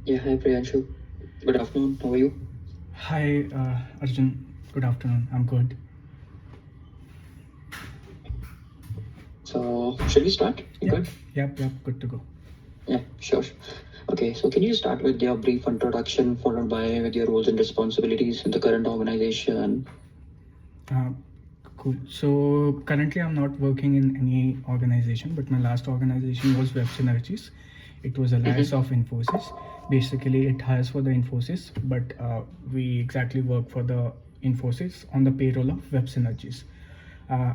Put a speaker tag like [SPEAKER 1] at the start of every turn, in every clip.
[SPEAKER 1] Yeah, hi Priyanshu. Good afternoon. How are you?
[SPEAKER 2] Hi, Arjun. Good afternoon. I'm good.
[SPEAKER 1] So, should we start? You
[SPEAKER 2] Yep,
[SPEAKER 1] good?
[SPEAKER 2] yep. Good to go.
[SPEAKER 1] Yeah, sure. Okay, so can you start with your brief introduction, followed by with your roles and responsibilities in the current organization?
[SPEAKER 2] Uh, cool. So currently, I'm not working in any organization, but my last organization was Web Synergies. It was a
[SPEAKER 1] Mm-hmm.
[SPEAKER 2] liaison of Infosys. Basically, it hires for the Infosys, but we exactly work for the Infosys on the payroll of Web Synergies.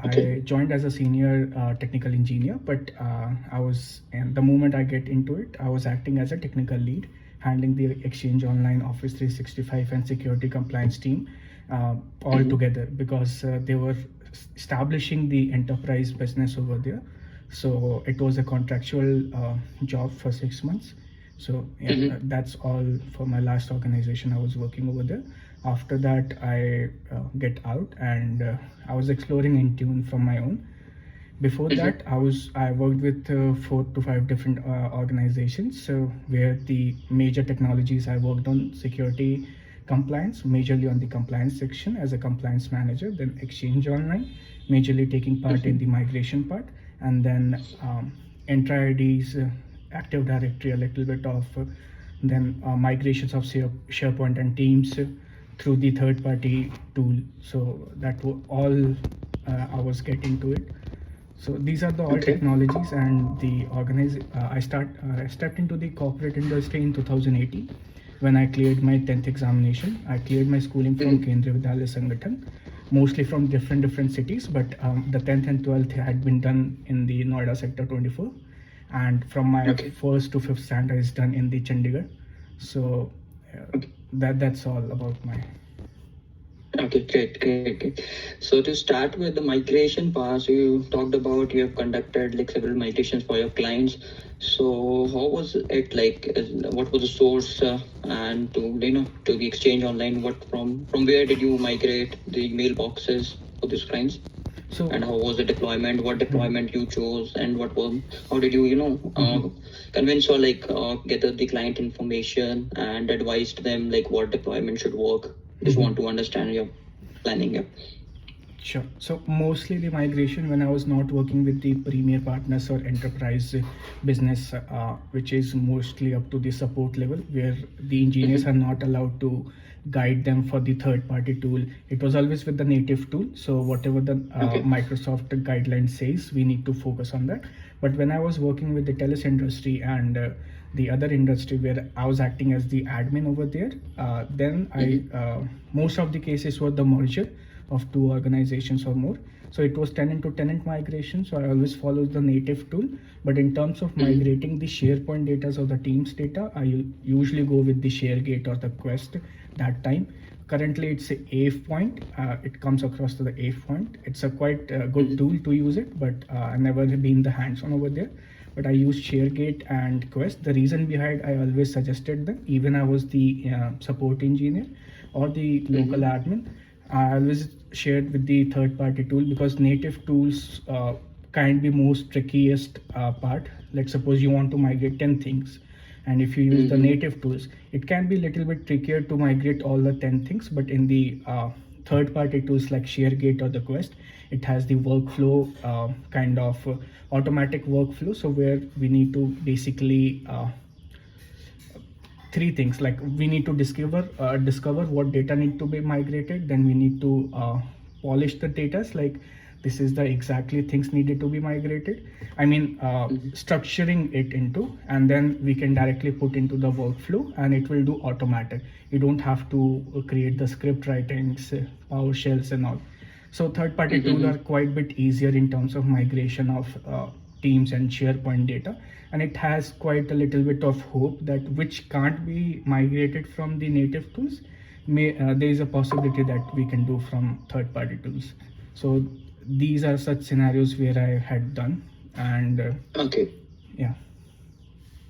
[SPEAKER 1] Okay.
[SPEAKER 2] I joined as a senior technical engineer, but and the moment I get into it, I was acting as a technical lead, handling the Exchange Online, Office 365, and security compliance team all
[SPEAKER 1] Mm-hmm.
[SPEAKER 2] together because they were establishing the enterprise business over there. So it was a contractual job for 6 months. So yeah,
[SPEAKER 1] Mm-hmm.
[SPEAKER 2] that's all for my last organization. I was working over there. After that, I get out and I was exploring Intune from my own. Before
[SPEAKER 1] Mm-hmm.
[SPEAKER 2] that, I worked with 4 to 5 different organizations. So where the major technologies I worked on security, compliance, majorly on the compliance section as a compliance manager. Then Exchange Online, majorly taking part in
[SPEAKER 1] Mm-hmm.
[SPEAKER 2] the migration part, and then Entra IDs, Active Directory, a little bit of then migrations of SharePoint and Teams through the third-party tool. So that were all I was getting to it. So these are the all
[SPEAKER 1] Okay.
[SPEAKER 2] technologies and the I stepped into the corporate industry in 2018 when I cleared my 10th examination. I cleared my schooling from
[SPEAKER 1] Mm-hmm.
[SPEAKER 2] Kendriya Vidyalaya Sangathan, mostly from different cities, but the 10th and 12th had been done in the Noida sector 24, and from my
[SPEAKER 1] Okay.
[SPEAKER 2] first to fifth standard is done in the Chandigarh. So
[SPEAKER 1] Okay.
[SPEAKER 2] that's all about my.
[SPEAKER 1] Okay, great. So to start with the migration part, so you talked about you have conducted like several migrations for your clients. So how was it like? What was the source and to the exchange online? What from where did you migrate the mailboxes for these clients?
[SPEAKER 2] So
[SPEAKER 1] And how was the deployment? What
[SPEAKER 2] hmm,
[SPEAKER 1] deployment you chose, and how did you
[SPEAKER 2] hmm,
[SPEAKER 1] convince or like gather the client information and advised them like what deployment should work? Just
[SPEAKER 2] hmm.
[SPEAKER 1] want to understand your planning. Yeah.
[SPEAKER 2] Sure. So mostly the migration when I was not working with the premier partners or enterprise business, which is mostly up to the support level, where the engineers
[SPEAKER 1] Mm-hmm.
[SPEAKER 2] are not allowed to guide them for the third party tool. It was always with the native tool. So whatever the
[SPEAKER 1] Okay.
[SPEAKER 2] Microsoft guideline says, we need to focus on that. But when I was working with the teles industry and the other industry where I was acting as the admin over there, then I
[SPEAKER 1] Mm-hmm.
[SPEAKER 2] most of the cases were the merger of two organizations or more. So it was tenant to tenant migration. So I always follow the native tool. But in terms of
[SPEAKER 1] Mm-hmm.
[SPEAKER 2] migrating the SharePoint data or the Teams data, I usually go with the ShareGate or the Quest that time. Currently, it's a AF point. It comes across to the AF point. It's a quite good
[SPEAKER 1] Mm-hmm.
[SPEAKER 2] tool to use it, but I've never been the hands-on over there. But I use ShareGate and Quest. The reason behind I always suggested them, even I was the support engineer or the local
[SPEAKER 1] Mm-hmm.
[SPEAKER 2] admin, I always shared with the third party tool because native tools can be most trickiest part. Let's suppose you want to migrate 10 things, and if you use the
[SPEAKER 1] Mm-hmm.
[SPEAKER 2] native tools, it can be a little bit trickier to migrate all the 10 things. But in the third party tools like ShareGate or the Quest, it has the workflow kind of automatic workflow. So where we need to basically three things like we need to discover what data need to be migrated, then we need to polish the data like this is the exactly things needed to be migrated. I mean
[SPEAKER 1] Mm-hmm.
[SPEAKER 2] structuring it into, and then we can directly put into the workflow and it will do automatic. You don't have to create the script writings, PowerShells and all. So third party tool
[SPEAKER 1] Mm-hmm.
[SPEAKER 2] are quite bit easier in terms of migration of Teams and SharePoint data, and it has quite a little bit of hope that which can't be migrated from the native tools. There is a possibility that we can do from third party tools. So these are such scenarios where I had done, and
[SPEAKER 1] Okay.
[SPEAKER 2] yeah.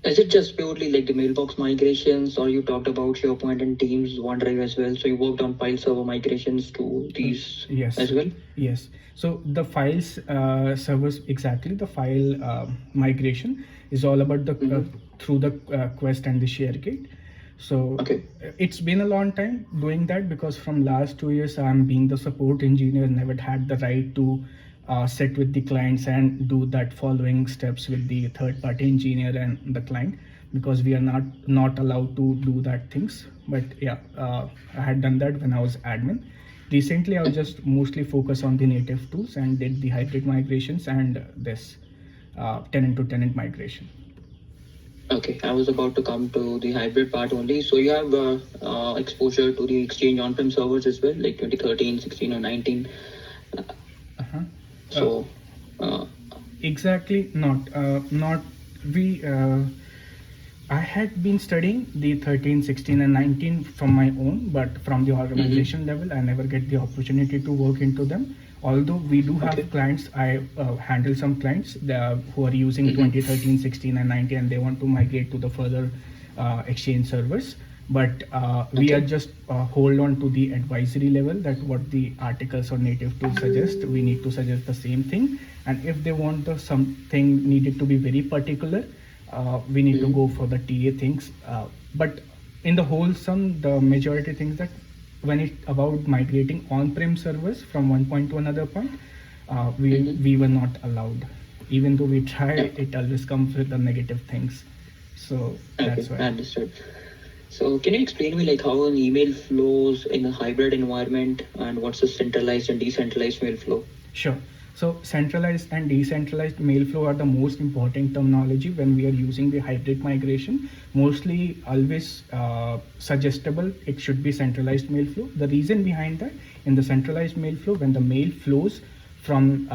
[SPEAKER 1] Is it just purely like the mailbox migrations, or you talked about SharePoint and Teams, OneDrive as well? So you worked on file server migrations to these
[SPEAKER 2] Yes,
[SPEAKER 1] as well?
[SPEAKER 2] yes. So the files servers, exactly, the file migration is all about the
[SPEAKER 1] Mm-hmm.
[SPEAKER 2] through the Quest and the ShareGate. So
[SPEAKER 1] Okay.
[SPEAKER 2] it's been a long time doing that, because from last 2 years I'm being the support engineer, never had the right to sit with the clients and do that following steps with the third party engineer and the client, because we are not allowed to do that things. But yeah, I had done that when I was admin. Recently I was just mostly focused on the native tools and did the hybrid migrations and this tenant to tenant migration.
[SPEAKER 1] Okay, I was about to come to the hybrid part only. So you have exposure to the Exchange on-prem servers as well, like 2013, 16, or 19. Uh,
[SPEAKER 2] Uh-huh. Uh,
[SPEAKER 1] so, uh,
[SPEAKER 2] exactly, not we I had been studying the 13, 16, and 19 from my own, but from the
[SPEAKER 1] mhm.
[SPEAKER 2] organization level, I never get the opportunity to work into them. Although we do have
[SPEAKER 1] Okay.
[SPEAKER 2] clients, I handle some clients who are using
[SPEAKER 1] Mhm.
[SPEAKER 2] 2013, 16, and 19, and they want to migrate to the further Exchange servers. But we are
[SPEAKER 1] Okay.
[SPEAKER 2] just hold on to the advisory level, that what the articles or native tools suggest, we need to suggest the same thing. And if they want the something needed to be very particular, we need to
[SPEAKER 1] Mhm.
[SPEAKER 2] go for the TA things. But in the wholesome, the majority things that when it about migrating on-prem servers from one point to another point,
[SPEAKER 1] Mhm.
[SPEAKER 2] we were not allowed. Even though we try,
[SPEAKER 1] Yeah.
[SPEAKER 2] it always comes with the negative things. So that's
[SPEAKER 1] Okay,
[SPEAKER 2] why.
[SPEAKER 1] I understood. So can you explain me like how an email flows in a hybrid environment, and what's the centralized and decentralized mail flow?
[SPEAKER 2] Sure. So centralized and decentralized mail flow are the most important terminology when we are using the hybrid migration. Mostly always suggestible, it should be centralized mail flow. The reason behind that, in the centralized mail flow, when the mail flows from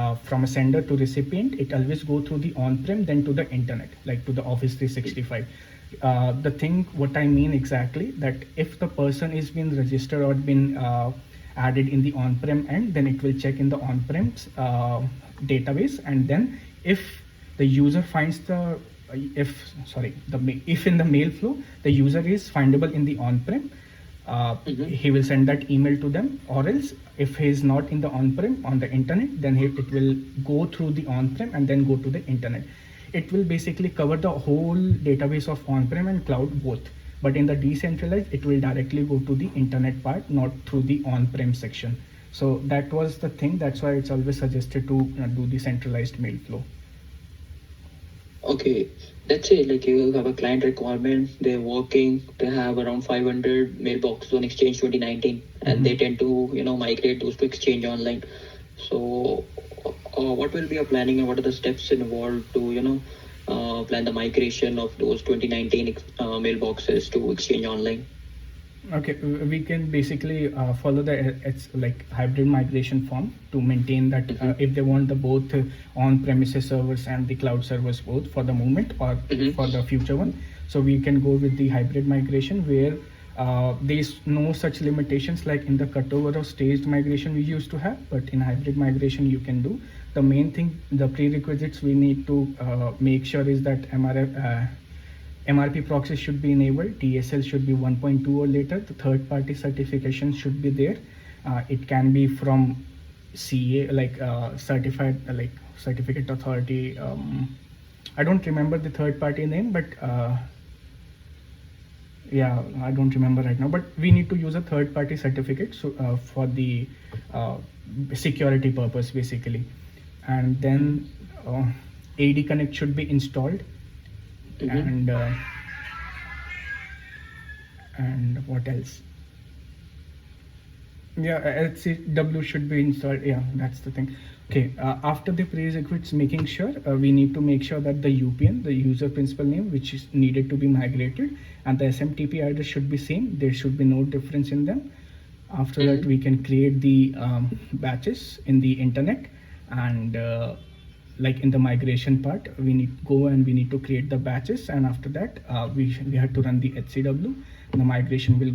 [SPEAKER 2] a sender to recipient, it always go through the on-prem, then to the internet, like to the Office 365. The thing, what I mean exactly, that if the person is been registered or been added in the on-prem end, then it will check in the on-prem database, and then if the user finds the if sorry the if in the mail flow the user is findable in the on-prem,
[SPEAKER 1] Mm-hmm.
[SPEAKER 2] he will send that email to them. Or else, if he is not in the on-prem on the internet, then it will go through the on-prem and then go to the internet. It will basically cover the whole database of on-prem and cloud both. But in the decentralized, it will directly go to the internet part, not through the on-prem section. So that was the thing. That's why it's always suggested to do the centralized mail flow.
[SPEAKER 1] Okay, let's say like you have a client requirement, they're working, they have around 500 mailboxes on Exchange 2019, and they
[SPEAKER 2] Mhm.
[SPEAKER 1] tend to, migrate those to Exchange Online. So, what will be your planning, and what are the steps involved to, plan the migration of those 2019 mailboxes to Exchange Online?
[SPEAKER 2] Okay, we can basically follow the it's like hybrid migration form to maintain that
[SPEAKER 1] Mm-hmm.
[SPEAKER 2] if they want the both on-premises servers and the cloud servers both for the moment or for the future one. So we can go with the hybrid migration where there's no such limitations like in the cutover or staged migration we used to have, but in hybrid migration you can do. The main thing, the prerequisites we need to make sure is that MRP proxy should be enabled, TSL should be 1.2 or later, the third party certification should be there. It can be from CA, like certified, like certificate authority. I don't remember the third party name, but yeah, I don't remember right now. But we need to use a third party certificate so, for the uh, security purpose basically. And then AD Connect should be installed,
[SPEAKER 1] Mm-hmm.
[SPEAKER 2] and what else? Yeah, LCW should be installed. Yeah, that's the thing. Okay, after the prerequisites, making sure we need to make sure that the UPN, the user principal name, which is needed to be migrated, and the SMTP address should be same. There should be no difference in them. After that,
[SPEAKER 1] Mm-hmm.
[SPEAKER 2] we can create the batches in the internet, and like in the migration part, we need go and we need to create the batches, and after that we have to run the HCW. The migration will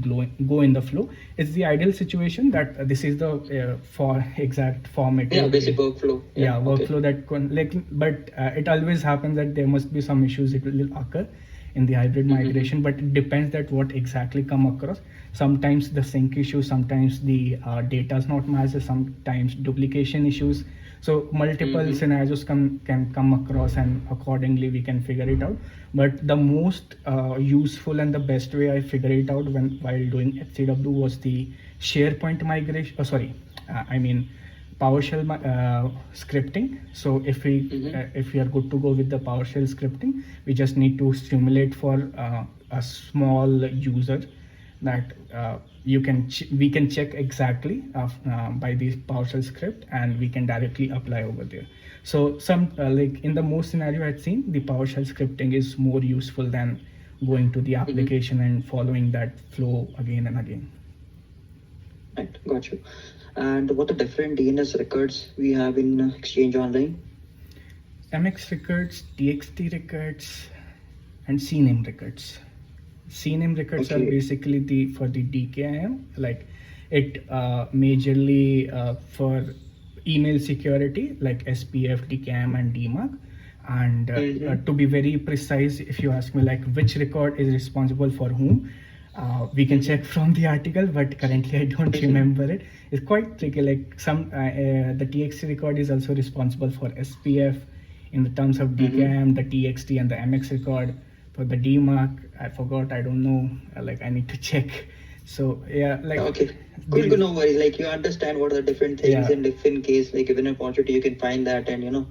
[SPEAKER 2] go in the flow. It's the ideal situation that this is the for exact formatting.
[SPEAKER 1] Yeah, basic workflow.
[SPEAKER 2] Yeah,
[SPEAKER 1] Okay.
[SPEAKER 2] workflow that like, but it always happens that there must be some issues it will occur in the hybrid migration, but it depends that what exactly come across. Sometimes the sync issue, sometimes the data is not matched, sometimes duplication issues. So multiple scenarios can come across, and accordingly we can figure it out. But the most useful and the best way I figured it out when while doing HCW was the SharePoint migration. Sorry, I mean PowerShell scripting. So if we are good to go with the PowerShell scripting, we just need to simulate for a small user that we can check exactly by the PowerShell script, and we can directly apply over there. So some like in the most scenario I've seen, the PowerShell scripting is more useful than going to the application and following that flow again and again.
[SPEAKER 1] Right, got you. And what are different DNS records we have in Exchange Online?
[SPEAKER 2] MX records, TXT records, and CNAME records. CNAME records are
[SPEAKER 1] Okay.
[SPEAKER 2] basically the for the DKIM, like it majorly for email security, like SPF, DKIM, and DMARC. And to be very precise, if you ask me like which record is responsible for whom, we can check from the article, but currently I don't remember it. It's quite tricky. Like the TXT record is also responsible for SPF in the terms of DKIM, the TXT, and the MX record. For the DMARC, I forgot. I don't know. Like I need to check. So yeah, like
[SPEAKER 1] Okay. Cool, no worries. Like you understand what are the different things,
[SPEAKER 2] Yeah.
[SPEAKER 1] and if in case like given an opportunity, you can find that and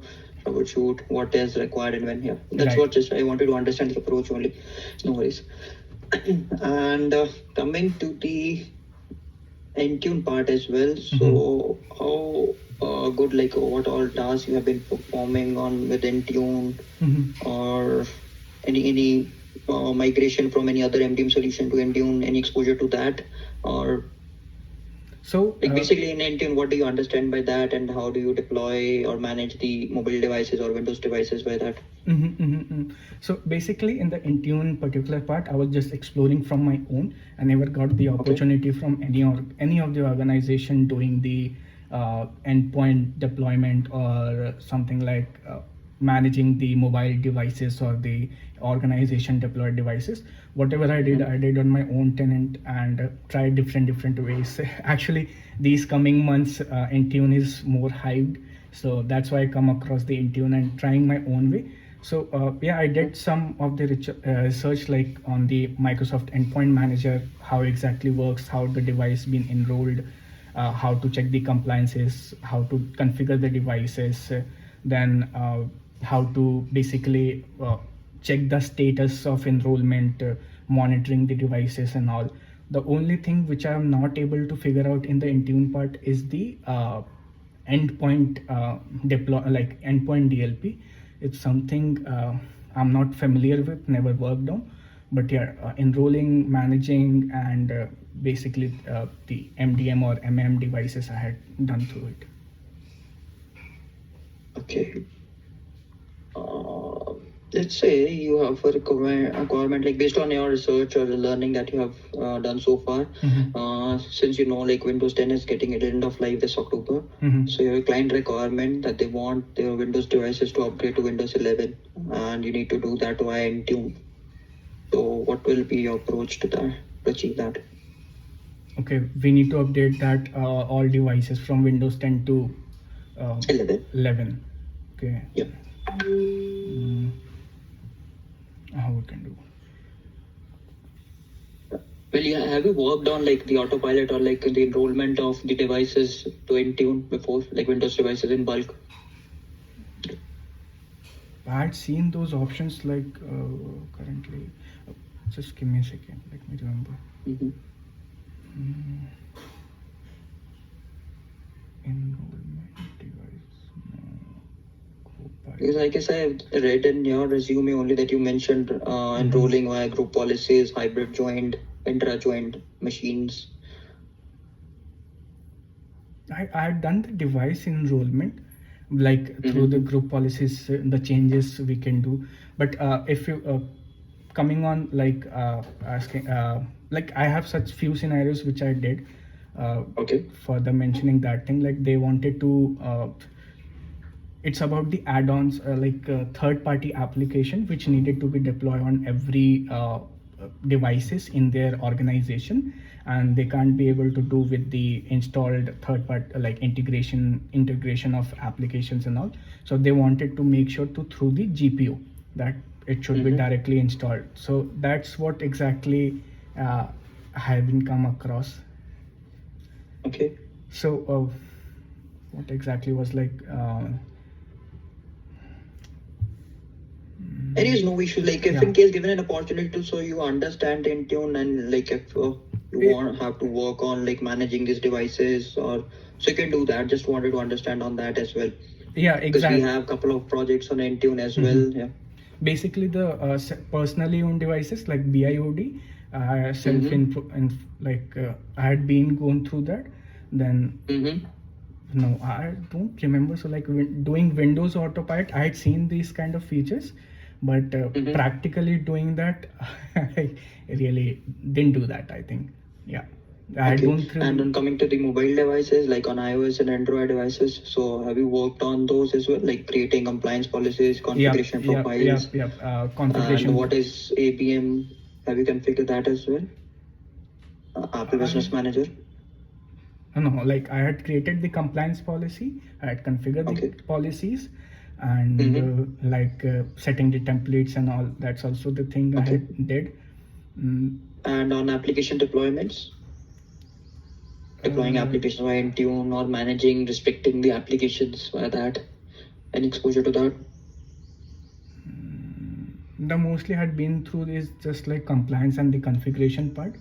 [SPEAKER 1] troubleshoot what is required and when here. That's
[SPEAKER 2] Right.
[SPEAKER 1] what just I wanted to understand the approach only. No worries. And coming to the Intune part as well. So how good, like what all tasks you have been performing on with Intune, or any migration from any other MDM solution to Intune, any exposure to that, or
[SPEAKER 2] So
[SPEAKER 1] like basically in Intune, what do you understand by that, and how do you deploy or manage the mobile devices or Windows devices by that?
[SPEAKER 2] So basically, in the Intune particular part, I was just exploring from my own. I never got the opportunity from any of the organization doing the endpoint deployment or something like managing the mobile devices or the organization deployed devices. Whatever I did on my own tenant and tried different ways. Actually, these coming months, Intune is more hyped, so that's why I come across the Intune and trying my own way. So yeah, I did some of the research like on the Microsoft Endpoint Manager, how exactly works, how the device been enrolled, how to check the compliances, how to configure the devices, then how to basically check the status of enrollment, monitoring the devices and all. The only thing which I am not able to figure out in the Intune part is the endpoint deploy, like endpoint DLP. It's something I'm not familiar with, never worked on. But yeah, enrolling, managing, and basically the MDM or MM devices I had done through it.
[SPEAKER 1] Okay. Let's say you have a requirement, like based on your research or the learning that you have done so far. Since like Windows 10 is getting at the end of life this October, so your client requirement that they want their Windows devices to upgrade to Windows 11, and you need to do that via Intune. So what will be your approach to that, to achieve that?
[SPEAKER 2] Okay, we need to update that all devices from Windows 10 to 11. Okay.
[SPEAKER 1] Yeah.
[SPEAKER 2] How we can do?
[SPEAKER 1] Well, yeah, have you worked on like the autopilot or like the enrollment of the devices to Intune before, like Windows devices in bulk?
[SPEAKER 2] I had seen those options like currently. Just give me a second. Let me remember. Enrollment device. No.
[SPEAKER 1] Because I guess I read in your resume only that you mentioned enrolling via group policies, hybrid joined, intra-joined machines.
[SPEAKER 2] I had done the device enrollment, like through the
[SPEAKER 1] Mm-hmm.
[SPEAKER 2] group policies, the changes we can do. But if you coming on like asking like I have such few scenarios which I did
[SPEAKER 1] Okay.
[SPEAKER 2] for the mentioning that thing, like they wanted to it's about the add-ons, like third-party application which needed to be deployed on every devices in their organization, and they can't be able to do with the installed third-party like integration of applications and all. So they wanted to make sure to through the GPO that it should be
[SPEAKER 1] Mm-hmm.
[SPEAKER 2] directly installed. So that's what exactly I have been come across.
[SPEAKER 1] Okay.
[SPEAKER 2] So what exactly was like
[SPEAKER 1] Anyways, no issue. Like if
[SPEAKER 2] yeah.
[SPEAKER 1] in case given an opportunity to, so you understand Intune, and like if you
[SPEAKER 2] It,
[SPEAKER 1] want have to work on like managing these devices, or so you can do that. Just wanted to understand on that as well,
[SPEAKER 2] yeah,
[SPEAKER 1] because we
[SPEAKER 2] exactly.
[SPEAKER 1] have a couple of projects on Intune as well.
[SPEAKER 2] Mhm.
[SPEAKER 1] Yeah.
[SPEAKER 2] Basically, the personally owned devices like BIOD, self
[SPEAKER 1] Mm-hmm.
[SPEAKER 2] info, and like I had been going through that. Then
[SPEAKER 1] Mm-hmm.
[SPEAKER 2] no, I don't remember. So like doing Windows Autopilot, I had seen these kind of features, but
[SPEAKER 1] Mm-hmm.
[SPEAKER 2] practically doing that, I really didn't do that. I think, yeah, I had
[SPEAKER 1] Okay.
[SPEAKER 2] gone through
[SPEAKER 1] And
[SPEAKER 2] the
[SPEAKER 1] on coming to the mobile devices, like on iOS and Android devices, so have you worked on those as well, like creating compliance policies,
[SPEAKER 2] yep,
[SPEAKER 1] configuration
[SPEAKER 2] yep, yep,
[SPEAKER 1] profiles,
[SPEAKER 2] yep.
[SPEAKER 1] and
[SPEAKER 2] Configuration.
[SPEAKER 1] what is APM? Have you configured that as well? Apple
[SPEAKER 2] I
[SPEAKER 1] Business Manager.
[SPEAKER 2] no, like I had created the compliance policy, I had configured the
[SPEAKER 1] Okay.
[SPEAKER 2] policies, and
[SPEAKER 1] Mm-hmm.
[SPEAKER 2] like setting the templates and all. That's also the thing I
[SPEAKER 1] Okay.
[SPEAKER 2] had did. Mm,
[SPEAKER 1] And on application deployments, deploying
[SPEAKER 2] uh,
[SPEAKER 1] applications via Intune or managing, restricting the applications via that. Any exposure to that?
[SPEAKER 2] the mostly had been through is just like compliance and the configuration part,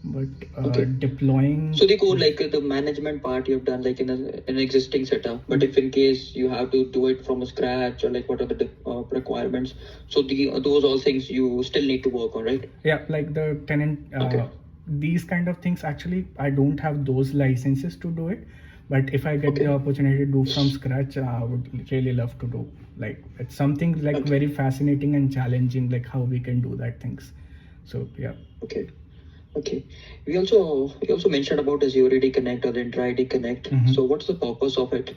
[SPEAKER 2] but
[SPEAKER 1] Okay.
[SPEAKER 2] deploying.
[SPEAKER 1] So the core, like the management part, you have done like in an existing setup. But if in case you have to do it from a scratch, or like what are the requirements? So the those all things you still need to work on, right?
[SPEAKER 2] Yeah, like the tenant
[SPEAKER 1] Okay.
[SPEAKER 2] these kind of things, actually I don't have those licenses to do it, but if I get the
[SPEAKER 1] Okay.
[SPEAKER 2] opportunity to do from scratch, I would really love to do. Like it's something like
[SPEAKER 1] Okay.
[SPEAKER 2] very fascinating and challenging, like how we can do that things. So yeah.
[SPEAKER 1] Okay. Okay. We also mentioned about Azure AD Connect or the Intra ID Connect.
[SPEAKER 2] Mhm.
[SPEAKER 1] So what's the purpose of it?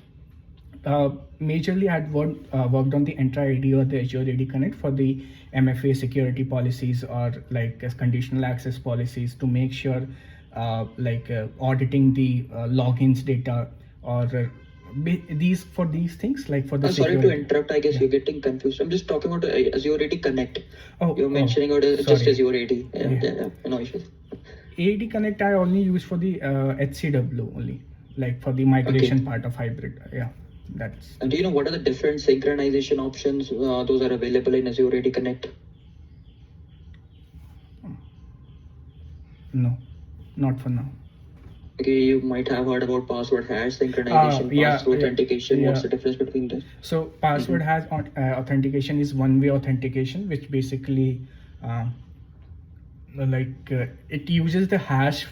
[SPEAKER 2] Majorly, I had worked on the Entra ID or the Azure AD Connect for the MFA security policies, or like as conditional access policies, to make sure like auditing the logins data, or these for these things like for the
[SPEAKER 1] Sorry to
[SPEAKER 2] security.
[SPEAKER 1] interrupt. I guess
[SPEAKER 2] Yeah.
[SPEAKER 1] you're getting confused. I'm just talking about Azure AD Connect.
[SPEAKER 2] Oh,
[SPEAKER 1] You're
[SPEAKER 2] oh,
[SPEAKER 1] mentioning about just
[SPEAKER 2] sorry.
[SPEAKER 1] Azure AD. Yeah,
[SPEAKER 2] Yeah.
[SPEAKER 1] yeah, yeah. No issues.
[SPEAKER 2] AD Connect I only use for the HCW only, like for the
[SPEAKER 1] Okay.
[SPEAKER 2] migration part of hybrid. Yeah, that's
[SPEAKER 1] And do you know what are the different synchronization options? Those are available in Azure AD Connect.
[SPEAKER 2] no, not for now.
[SPEAKER 1] Okay, you might have heard about password hash synchronization,
[SPEAKER 2] Yeah,
[SPEAKER 1] pass-through
[SPEAKER 2] yeah,
[SPEAKER 1] authentication. What's
[SPEAKER 2] yeah.
[SPEAKER 1] the difference between this?
[SPEAKER 2] So
[SPEAKER 1] Mm-hmm.
[SPEAKER 2] password has authentication is one-way authentication, which basically uh, like it uses the hash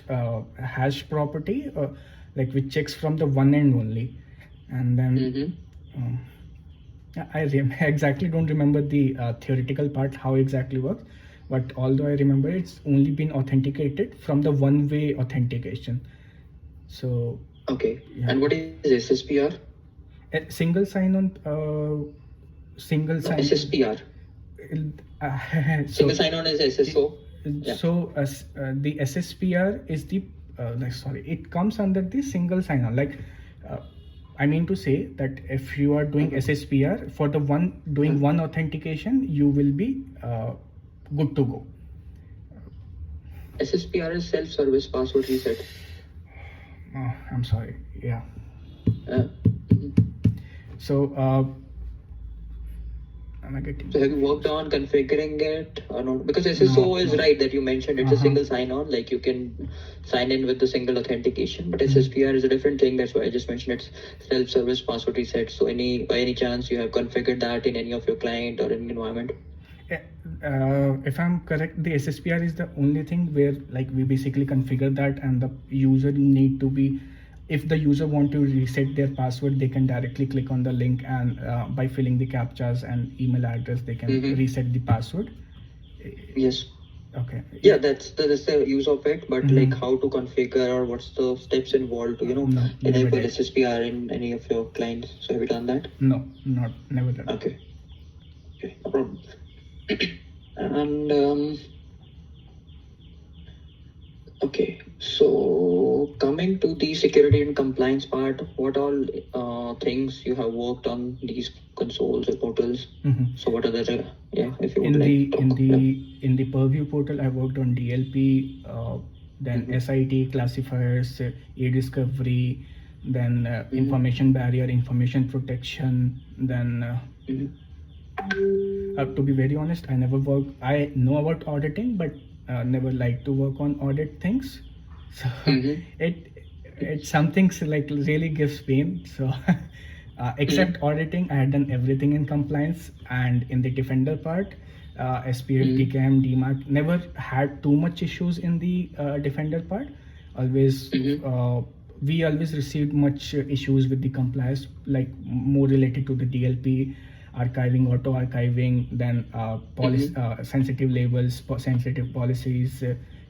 [SPEAKER 2] property, like which checks from the one end only, and then
[SPEAKER 1] Mm-hmm.
[SPEAKER 2] um, exactly don't remember the theoretical part how exactly works, but although I remember it's only been authenticated from the one-way authentication. So
[SPEAKER 1] Okay.
[SPEAKER 2] yeah,
[SPEAKER 1] And what is SSPR?
[SPEAKER 2] a single sign-on, single
[SPEAKER 1] No,
[SPEAKER 2] sign.
[SPEAKER 1] SSPR.
[SPEAKER 2] So
[SPEAKER 1] Single sign-on is SSO. Yeah.
[SPEAKER 2] as the SSPR is the like sorry, it comes under the single sign-on. Like uh, I mean to say that if you are doing
[SPEAKER 1] Mm-hmm.
[SPEAKER 2] SSPR for the one doing one authentication, you will be good to go.
[SPEAKER 1] SSPR is self-service password reset.
[SPEAKER 2] I'm sorry. Yeah.
[SPEAKER 1] Mhm.
[SPEAKER 2] So am I getting
[SPEAKER 1] So have you worked
[SPEAKER 2] confused?
[SPEAKER 1] on configuring it or not? Because
[SPEAKER 2] No,
[SPEAKER 1] SSO is
[SPEAKER 2] no.
[SPEAKER 1] right that you mentioned it's a
[SPEAKER 2] Uh-huh.
[SPEAKER 1] single sign-on, like you can sign in with the single authentication. But
[SPEAKER 2] Mhm.
[SPEAKER 1] SSPR is a different thing. That's why I just mentioned it's self-service password reset. So any by any chance you have configured that in any of your client or any environment?
[SPEAKER 2] Yeah, if I'm correct, the SSPR is the only thing where like we basically configure that, and the user need to be if the user want to reset their password, they can directly click on the link, and by filling the captchas and email address, they can
[SPEAKER 1] Mm-hmm.
[SPEAKER 2] reset the password.
[SPEAKER 1] Yes.
[SPEAKER 2] Okay.
[SPEAKER 1] Yeah, that's the use of it. But like
[SPEAKER 2] Mhm.
[SPEAKER 1] how to configure or what's the steps involved to
[SPEAKER 2] No, never
[SPEAKER 1] enable
[SPEAKER 2] did.
[SPEAKER 1] SSPR in any of your clients. So have you done that?
[SPEAKER 2] No, not never done.
[SPEAKER 1] Okay. Okay. No problem. And okay, so coming to the security and compliance part, what all things you have worked on these consoles or portals?
[SPEAKER 2] Mhm.
[SPEAKER 1] So what are the yeah, if you would
[SPEAKER 2] In
[SPEAKER 1] like
[SPEAKER 2] the
[SPEAKER 1] to
[SPEAKER 2] in
[SPEAKER 1] talk, yeah.
[SPEAKER 2] the in the Purview portal, I worked on DLP, then
[SPEAKER 1] Mm-hmm.
[SPEAKER 2] SIT classifiers, e-discovery, then
[SPEAKER 1] Mm-hmm.
[SPEAKER 2] information barrier, information protection. Then,
[SPEAKER 1] Mm-hmm.
[SPEAKER 2] to be very honest, I never worked. I know about auditing, but never like to work on audit things. So
[SPEAKER 1] Mm-hmm.
[SPEAKER 2] it it's something like really gives pain. So except auditing, I had done everything in compliance, and in the defender part, SPF,
[SPEAKER 1] Mm-hmm.
[SPEAKER 2] DKM, DMARC, never had too much issues in the defender part. Always,
[SPEAKER 1] Mm-hmm.
[SPEAKER 2] we always received much issues with the compliance, like more related to the DLP, archiving, auto archiving, then policy,
[SPEAKER 1] Mm-hmm.
[SPEAKER 2] sensitive labels, sensitive policies,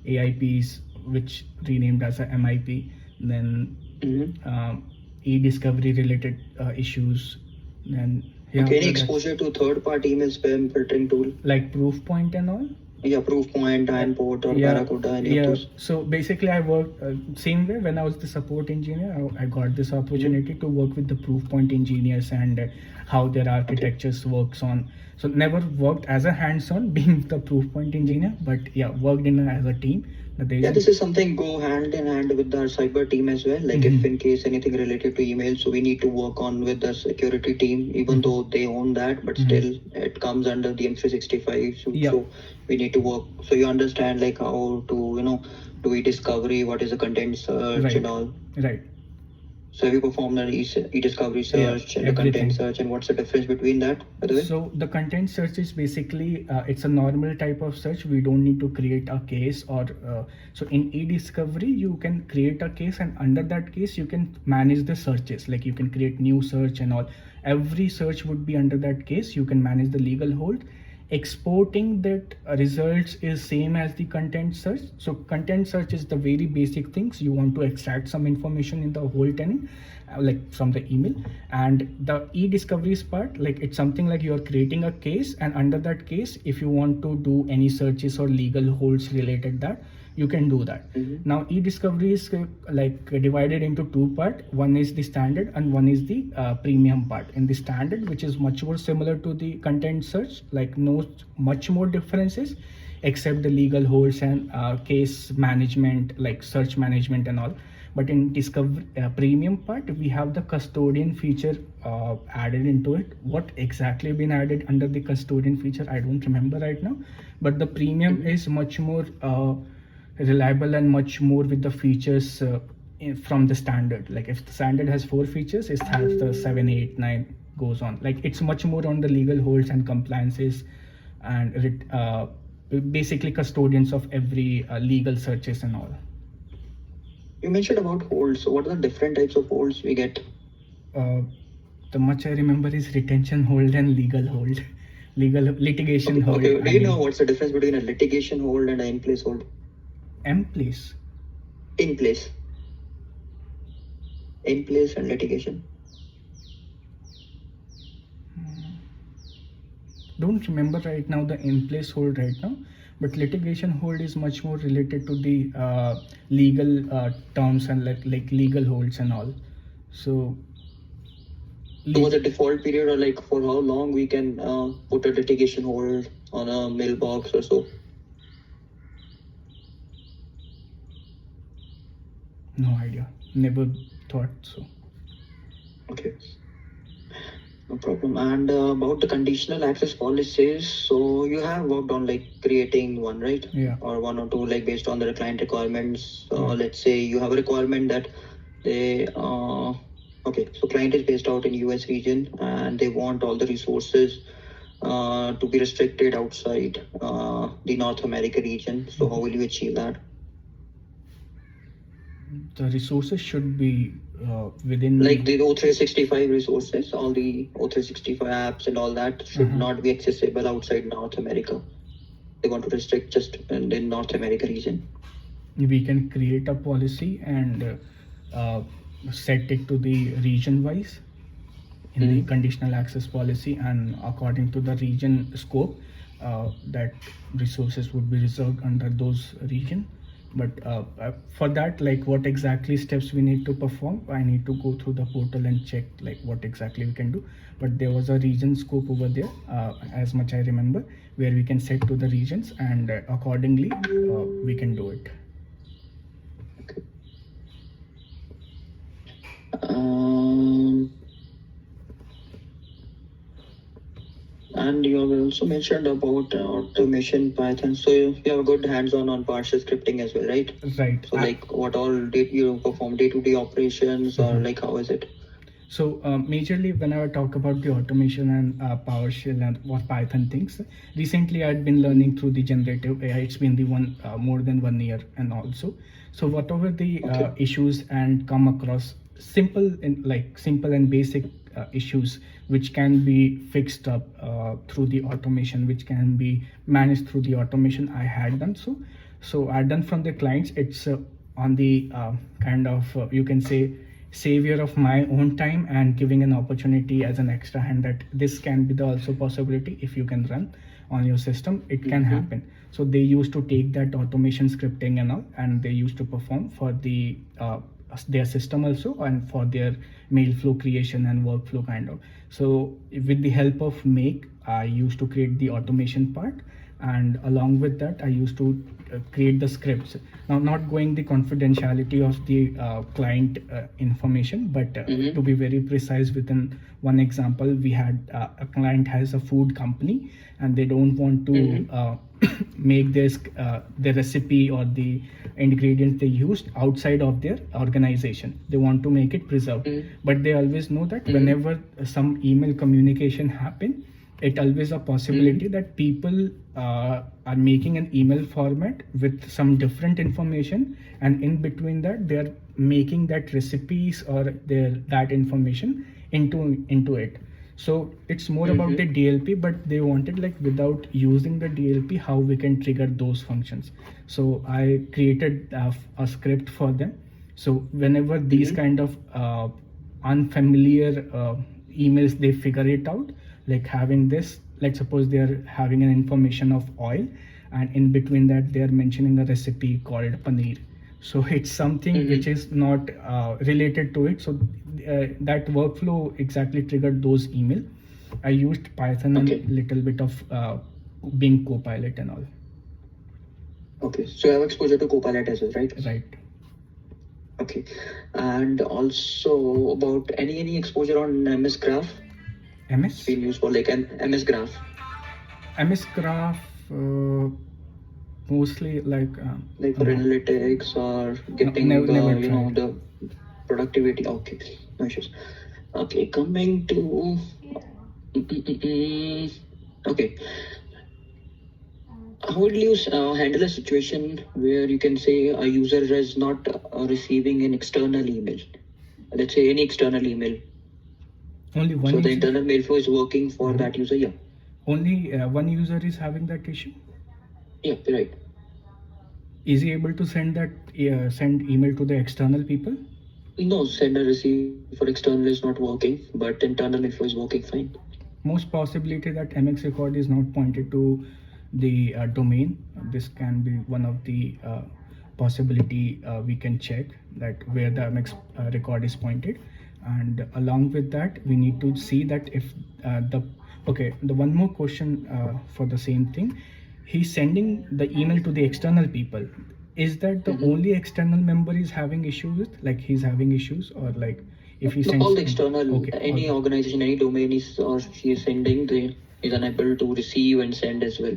[SPEAKER 2] AIPs, which renamed as a MIP, then
[SPEAKER 1] Mm-hmm.
[SPEAKER 2] e-discovery related issues, then yeah,
[SPEAKER 1] Okay, any
[SPEAKER 2] that's
[SPEAKER 1] exposure to third-party email spam filtering tool?
[SPEAKER 2] like proof point and all.
[SPEAKER 1] Yeah, Proofpoint,
[SPEAKER 2] Uh,
[SPEAKER 1] Ironport, or
[SPEAKER 2] yeah,
[SPEAKER 1] Barracuda, any of
[SPEAKER 2] yeah.
[SPEAKER 1] those?
[SPEAKER 2] So basically, I worked same way when I was the support engineer. I got this
[SPEAKER 1] Mm-hmm.
[SPEAKER 2] opportunity to work with the proof point engineers and how their
[SPEAKER 1] Okay.
[SPEAKER 2] architectures works on. So never worked as a hands-on being the proof point engineer, but yeah, worked in as a team. That there is
[SPEAKER 1] Yeah,
[SPEAKER 2] a.
[SPEAKER 1] this is something go hand in hand with our cyber team as well. Like if
[SPEAKER 2] Mhm.
[SPEAKER 1] in case anything related to email, so we need to work on with the security team, even
[SPEAKER 2] Mhm.
[SPEAKER 1] though they own that, but
[SPEAKER 2] Mhm.
[SPEAKER 1] still it comes under the M365 suite.
[SPEAKER 2] Yeah.
[SPEAKER 1] So we need to work. So you understand like how to, do we discovery, what is a content search and
[SPEAKER 2] Right.
[SPEAKER 1] all.
[SPEAKER 2] Right.
[SPEAKER 1] So have you performed an e-discovery
[SPEAKER 2] Yeah.
[SPEAKER 1] search and the content
[SPEAKER 2] Everything.
[SPEAKER 1] search, and what's the difference between that, by the way?
[SPEAKER 2] So the content search is basically it's a normal type of search. We don't need to create a case or so in e-discovery you can create a case, and under that case you can manage the searches. Like you can create new search and all. Every search would be under that case. You can manage the legal hold. Exporting that results is same as the content search. So content search is the very basic things. You want to extract some information in the whole tenant, like from the email. And the e-discoveries part, like it's something like you're creating a case, and under that case, if you want to do any searches or legal holds related that, you can do that.
[SPEAKER 1] Mm-hmm.
[SPEAKER 2] Now e-discovery is divided into two part. One is the standard and one is the premium part. In the standard, which is much more similar to the content search, like no much more differences except the legal holds and case management, like search management and all. But in discover premium part, we have the custodian feature added into it. What exactly been added under the custodian feature, I don't remember right now. But the premium
[SPEAKER 1] Mm-hmm.
[SPEAKER 2] is much more reliable and much more with the features from the standard. Like if the standard has 4 features, it has the 7, 8, 9 goes on. Like it's much more on the legal holds and compliances, and basically custodians of every legal searches and all.
[SPEAKER 1] You mentioned about holds. So what are the different types of holds we get?
[SPEAKER 2] uh, the much I remember is retention hold and legal hold, legal litigation
[SPEAKER 1] Okay,
[SPEAKER 2] hold.
[SPEAKER 1] okay. Do
[SPEAKER 2] I
[SPEAKER 1] you know
[SPEAKER 2] mean,
[SPEAKER 1] what's the difference between a litigation hold and an in place hold?
[SPEAKER 2] M place.
[SPEAKER 1] In place. In place and litigation.
[SPEAKER 2] Don't remember right now the in place hold right now, but litigation hold is much more related to the legal terms and like legal holds and all. So,
[SPEAKER 1] So was a default period or like for how long we can put a litigation hold on a mailbox or so?
[SPEAKER 2] no idea. Never thought so.
[SPEAKER 1] Okay. No problem. And about the conditional access policies, so you have worked on like creating one, right?
[SPEAKER 2] Yeah.
[SPEAKER 1] Or one or two, like based on the client requirements.
[SPEAKER 2] Yeah.
[SPEAKER 1] Let's say you have a requirement that they, okay, so client is based out in US region and they want all the resources to be restricted outside the North America region. So how will you achieve that?
[SPEAKER 2] The resources should be within
[SPEAKER 1] Like
[SPEAKER 2] the.
[SPEAKER 1] the O365 resources, all the O365 apps and all that should
[SPEAKER 2] Uh-huh.
[SPEAKER 1] not be accessible outside North America. They want to restrict just in the North America region.
[SPEAKER 2] We can create a policy and set it to the region wise in the
[SPEAKER 1] Mm-hmm.
[SPEAKER 2] conditional access policy, and according to the region scope, that resources would be reserved under those region. But for that, like what exactly steps we need to perform, I need to go through the portal and check like what exactly we can do. But there was a region scope over there, as much I remember, where we can set to the regions, and accordingly we can do it.
[SPEAKER 1] Okay. Um, and you have also mentioned about automation Python. So you have a good hands-on on partial scripting as well, right?
[SPEAKER 2] Right.
[SPEAKER 1] So like what all did you perform day-to-day operations or like how is it?
[SPEAKER 2] So majorly whenever I talk about the automation and PowerShell and what Python things, recently I'd been learning through the generative AI. It's been the one more than 1 year, and also, so whatever the
[SPEAKER 1] Okay.
[SPEAKER 2] issues and come across simple and basic issues which can be fixed up through the automation, which can be managed through the automation, I had done so I done from the clients. It's on the kind of you can say savior of my own time and giving an opportunity as an extra hand that this can be the also possibility. If you can run on your system, it can
[SPEAKER 1] Mm-hmm.
[SPEAKER 2] happen. So they used to take that automation scripting and all, and they used to perform for their system also, and for their mail flow creation and workflow kind of. So with the help of make, I used to create the automation part, and along with that I used to create the scripts. Now, not going the confidentiality of the client information, but
[SPEAKER 1] Mm-hmm.
[SPEAKER 2] to be very precise, within one example, we had a client has a food company, and they don't want to
[SPEAKER 1] Mm-hmm.
[SPEAKER 2] make this the recipe or the ingredients they used outside of their organization. They want to make it preserved,
[SPEAKER 1] Mm-hmm.
[SPEAKER 2] but they always know that
[SPEAKER 1] Mm-hmm.
[SPEAKER 2] whenever some email communication happen, it always a possibility
[SPEAKER 1] Mm-hmm.
[SPEAKER 2] that people are making an email format with some different information, and in between that they are making that recipes or their that information into it. So it's more about
[SPEAKER 1] Mm-hmm.
[SPEAKER 2] the DLP, but they wanted like without using the DLP how we can trigger those functions. So I created a script for them. So whenever these
[SPEAKER 1] Mm-hmm.
[SPEAKER 2] kind of unfamiliar emails, they figure it out, like having this, let's suppose they're having an information of oil, and in between that they're mentioning a recipe called paneer. So it's something which
[SPEAKER 1] Mm-hmm.
[SPEAKER 2] is not related to it. So that workflow exactly triggered those email. I used Python
[SPEAKER 1] Okay.
[SPEAKER 2] and little bit of being copilot and all.
[SPEAKER 1] Okay. So you have exposure to Copilot as well, right?
[SPEAKER 2] Right.
[SPEAKER 1] Okay. And also about any exposure on MS Graph? It's
[SPEAKER 2] MS
[SPEAKER 1] been used for like an MS Graph,
[SPEAKER 2] MS Graph, mostly like
[SPEAKER 1] like for
[SPEAKER 2] no,
[SPEAKER 1] analytics or
[SPEAKER 2] no,
[SPEAKER 1] getting
[SPEAKER 2] never
[SPEAKER 1] you know
[SPEAKER 2] tried.
[SPEAKER 1] the productivity. Okay, no issues. Okay, coming to okay, how will you handle a situation where you can say a user is not receiving an external email? Let's say any external email.
[SPEAKER 2] Only one
[SPEAKER 1] So the
[SPEAKER 2] user.
[SPEAKER 1] internal mail flow is working for
[SPEAKER 2] Uh-huh.
[SPEAKER 1] that user. Yeah,
[SPEAKER 2] Only one user is having that issue.
[SPEAKER 1] yeah, right.
[SPEAKER 2] Is he able to send email to the external people?
[SPEAKER 1] No, send and receive for external is not working, but internal mail flow is working fine.
[SPEAKER 2] Most possibility that MX record is not pointed to the domain. This can be one of the possibility we can check that where the MX record is pointed, and along with that we need to see that if the okay, the one more question for the same thing, he's sending the email to the external people. Is that the
[SPEAKER 1] Mm-hmm.
[SPEAKER 2] only external member is having issues with, like he's having issues, or like if he
[SPEAKER 1] No, all
[SPEAKER 2] sends
[SPEAKER 1] the external,
[SPEAKER 2] okay, all
[SPEAKER 1] any organization, any domain is or she is sending, they is unable to receive and send as well.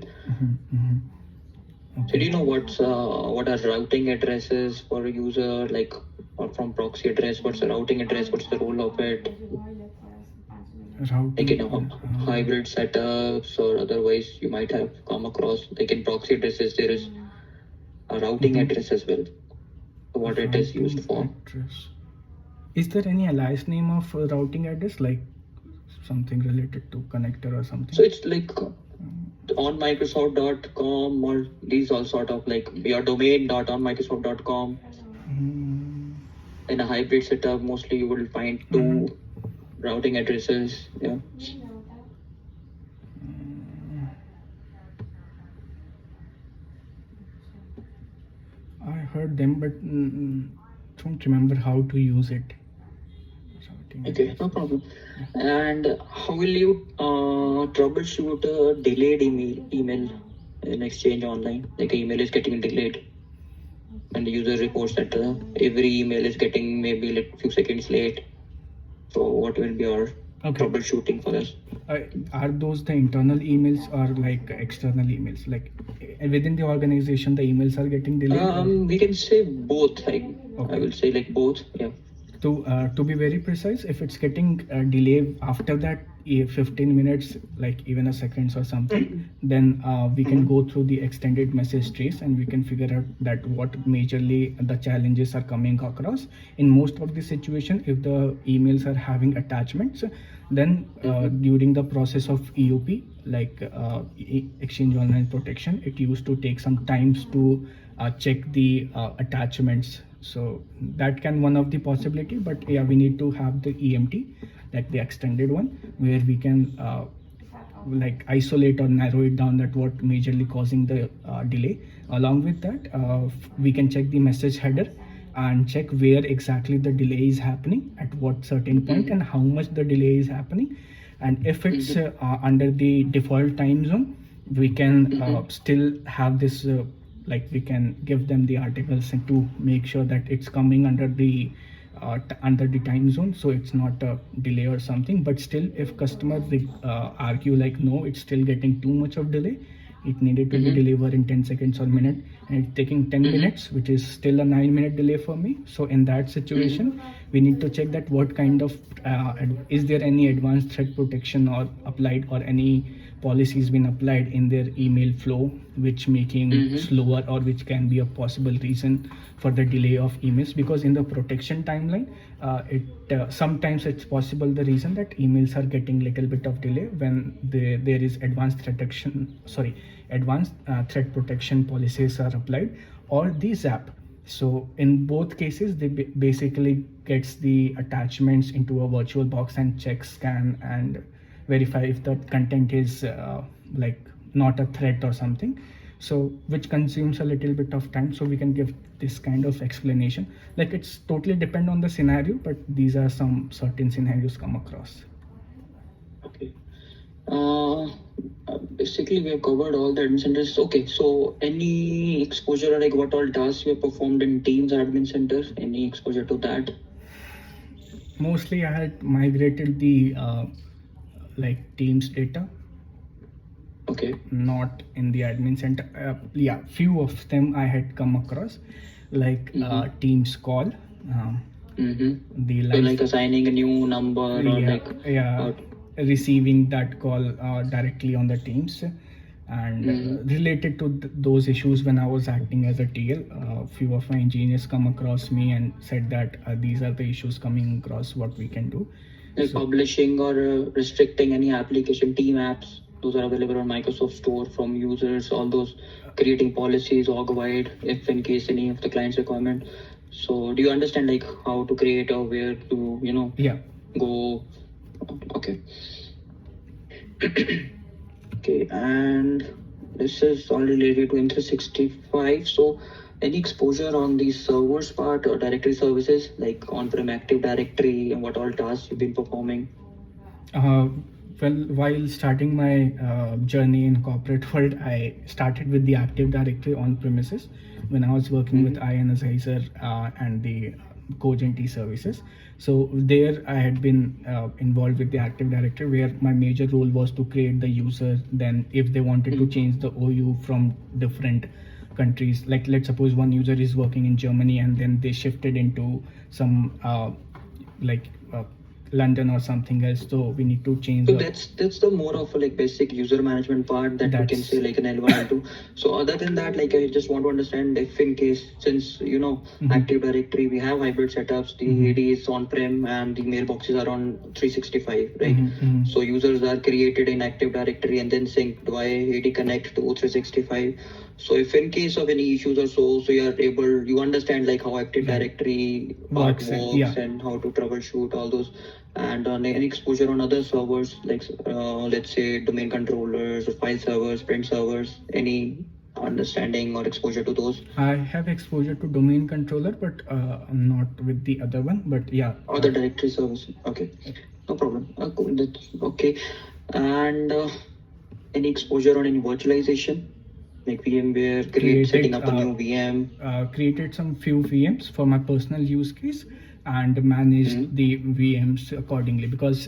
[SPEAKER 1] So do
[SPEAKER 2] okay.
[SPEAKER 1] you know what are routing addresses for a user, like or from proxy address? What's the routing address? What's the role of it? Like
[SPEAKER 2] Routing
[SPEAKER 1] hybrid setups or otherwise you might have come across like in proxy addresses there is a routing
[SPEAKER 2] mhm.
[SPEAKER 1] address as well. what it is used
[SPEAKER 2] Routing
[SPEAKER 1] for.
[SPEAKER 2] address. Is there any alias name of routing address, like something related to connector or
[SPEAKER 1] So
[SPEAKER 2] something?
[SPEAKER 1] it's like on Microsoft.com, or these all sort of like your domain dot on Microsoft.com.
[SPEAKER 2] Mm,
[SPEAKER 1] In a hybrid setup, mostly you will find
[SPEAKER 2] mhm.
[SPEAKER 1] two routing addresses. Yeah.
[SPEAKER 2] I heard them, but don't remember how to use it. Routing
[SPEAKER 1] Okay, no
[SPEAKER 2] addresses.
[SPEAKER 1] problem.
[SPEAKER 2] Yeah.
[SPEAKER 1] And how will you troubleshoot a delayed email in Exchange Online? Like an email is getting delayed, and the user reports that every email is getting maybe like few seconds late. So what will be our
[SPEAKER 2] Okay.
[SPEAKER 1] troubleshooting for us?
[SPEAKER 2] Uh, are those the internal emails or like external emails? Like within the organization, the emails are getting delayed, or
[SPEAKER 1] We can say both. Like I
[SPEAKER 2] okay.
[SPEAKER 1] will say like both. Yeah.
[SPEAKER 2] To be very precise, if it's getting delayed after that 15 minutes, like even a seconds or something, then we can go through the extended message trace and we can figure out that what majorly the challenges are coming across. In most of the situation, if the emails are having attachments, then during the process of EOP, like Exchange Online Protection, it used to take some times to check the attachments. So that can one of the possibility, but yeah, we need to have the EMT, like the extended one, where we can like isolate or narrow it down that what majorly causing the delay. Along with that, we can check the message header and check where exactly the delay is happening at what certain point and how much the delay is happening. And if it's under the default time zone, we can still have this like we can give them the articles and to make sure that it's coming under the time zone, so it's not a delay or something. But still, if customer argue like no, it's still getting too much of delay, it needed to be delivered in 10 seconds or minute, and it's taking 10 minutes, which is still a 9-minute delay for me. So in that situation, we need to check that what kind of is there any advanced threat protection or applied, or any policies been applied in their email flow which making slower, or which can be a possible reason for the delay of emails. Because in the protection timeline, it sometimes it's possible the reason that emails are getting little bit of delay when there is advanced threat protection policies are applied, or the zap. So in both cases, they basically gets the attachments into a virtual box and check, scan, and verify if the content is like not a threat or something. So which consumes a little bit of time. So we can give this kind of explanation. Like it's totally depend on the scenario, but these are some certain scenarios come across.
[SPEAKER 1] Okay. Uh, Basically, we have covered all the admin centers. Okay, so any exposure, like what all tasks you have performed in Teams admin centers? Any exposure to that?
[SPEAKER 2] Mostly, I had migrated the like Teams data,
[SPEAKER 1] Okay.
[SPEAKER 2] not in the admin center. Yeah, few of them I had come across, like Teams call, the
[SPEAKER 1] So
[SPEAKER 2] live,
[SPEAKER 1] like assigning a new number or
[SPEAKER 2] yeah,
[SPEAKER 1] like,
[SPEAKER 2] yeah,
[SPEAKER 1] uh,
[SPEAKER 2] receiving that call directly on the Teams. And related to those issues, when I was acting as a TL, few of my engineers come across me and said that these are the issues coming across, what we can do.
[SPEAKER 1] like
[SPEAKER 2] So
[SPEAKER 1] publishing or restricting any application, team apps, those are available on Microsoft Store from users, all those creating policies org wide if in case any of the client's requirement. So do you understand like how to create or where to,
[SPEAKER 2] yeah.
[SPEAKER 1] go? Okay. Okay, and this is all related to M365. So, any exposure on the servers part or directory services like on-prem Active Directory and what all tasks you've been performing?
[SPEAKER 2] Uh, well, while starting my journey in corporate world, I started with the Active Directory on premises when I was working with iAnalyzer and the Cogent services. So there I had been involved with the Active Directory, where my major role was to create the user. Then, if they wanted to change the OU from different countries, like let's suppose one user is working in Germany and then they shifted into some like London or something else, so we need to change
[SPEAKER 1] So
[SPEAKER 2] the.
[SPEAKER 1] that's the more of a like basic user management part that we can
[SPEAKER 2] That's.
[SPEAKER 1] say like an L1, L2. So other than that, like I just want to understand if in case since Active Directory we have hybrid setups, the AD is on prem and the mailboxes are on 365, right? So users are created in Active Directory and then synced via AD Connect to 365. So if in case of any issues or so you understand like how Active
[SPEAKER 2] Right.
[SPEAKER 1] Directory part
[SPEAKER 2] Works,
[SPEAKER 1] works
[SPEAKER 2] yeah.
[SPEAKER 1] and how to troubleshoot all those, and any exposure on other servers like let's say domain controllers or file servers, print servers, any understanding or exposure to those
[SPEAKER 2] I have exposure to domain controller, but not with the other one. But yeah,
[SPEAKER 1] other directory services? Okay, no problem. Cool. That's okay. And any exposure on any virtualization like VMware, setting up a new VM?
[SPEAKER 2] Created some few VMs for my personal use case and managed the VMs accordingly, because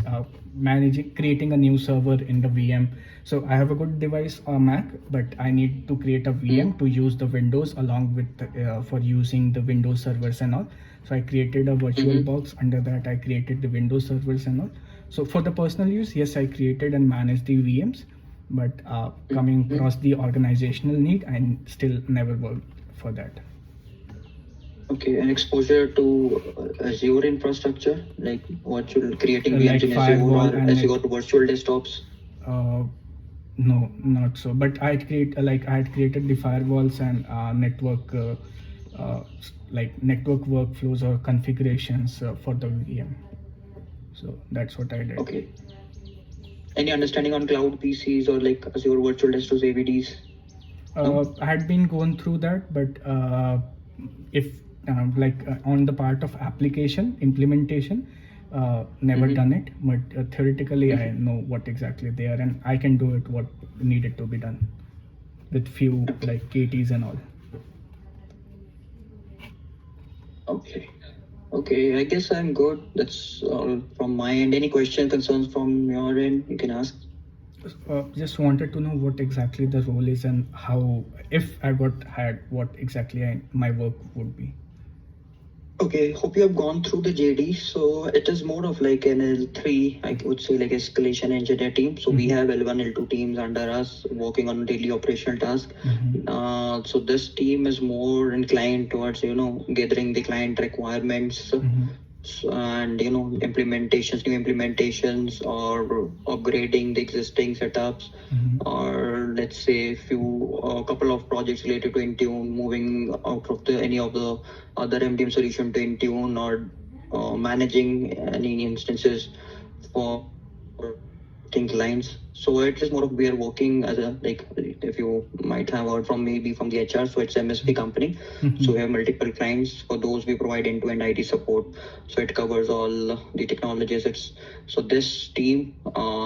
[SPEAKER 2] creating a new server in the VM. So I have a good device, a Mac, but I need to create a VM to use the Windows along with for using the Windows servers and all. So I created a virtual box. Under that, I created the Windows servers and all. So for the personal use, yes, I created and managed the VMs, but coming across the organizational need, I still never worked for that.
[SPEAKER 1] Okay, and exposure to Azure infrastructure, like creating
[SPEAKER 2] Like
[SPEAKER 1] VMs in Azure
[SPEAKER 2] firewall
[SPEAKER 1] or
[SPEAKER 2] and
[SPEAKER 1] Azure virtual desktops.
[SPEAKER 2] uh, no, not so. But I had created the firewalls and network like network workflows or configurations for the VM. So that's what I did.
[SPEAKER 1] Okay. Any understanding on cloud PCs or like Azure virtual desktops, AVDs? No?
[SPEAKER 2] I had been going through that, but if on the part of application implementation, never done it. But theoretically, I know what exactly they are, and I can do it what needed to be done with few like KTs and all.
[SPEAKER 1] Okay. Okay, I guess I'm good. That's all from my end. Any question, concerns from your end, you can ask.
[SPEAKER 2] Just wanted to know what exactly the role is and how, if I got hired, what exactly my work would be.
[SPEAKER 1] Okay, hope you have gone through the JD. So it is more of like an L3, I would say like escalation engineer team. So we have L1, L2 teams under us working on daily operational tasks. So this team is more inclined towards, gathering the client requirements and, new implementations or upgrading the existing setups, or let's say a couple of projects related to Intune, moving out of any of the other MDM solution to Intune, or managing any instances for think lines. So it is more of we are working as a like if you might have heard from maybe from the HR. So it's MSP company. So we have multiple clients. For those we provide end-to-end IT support. So it covers all the technologies. So this team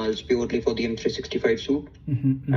[SPEAKER 1] is purely for the M365 suite, and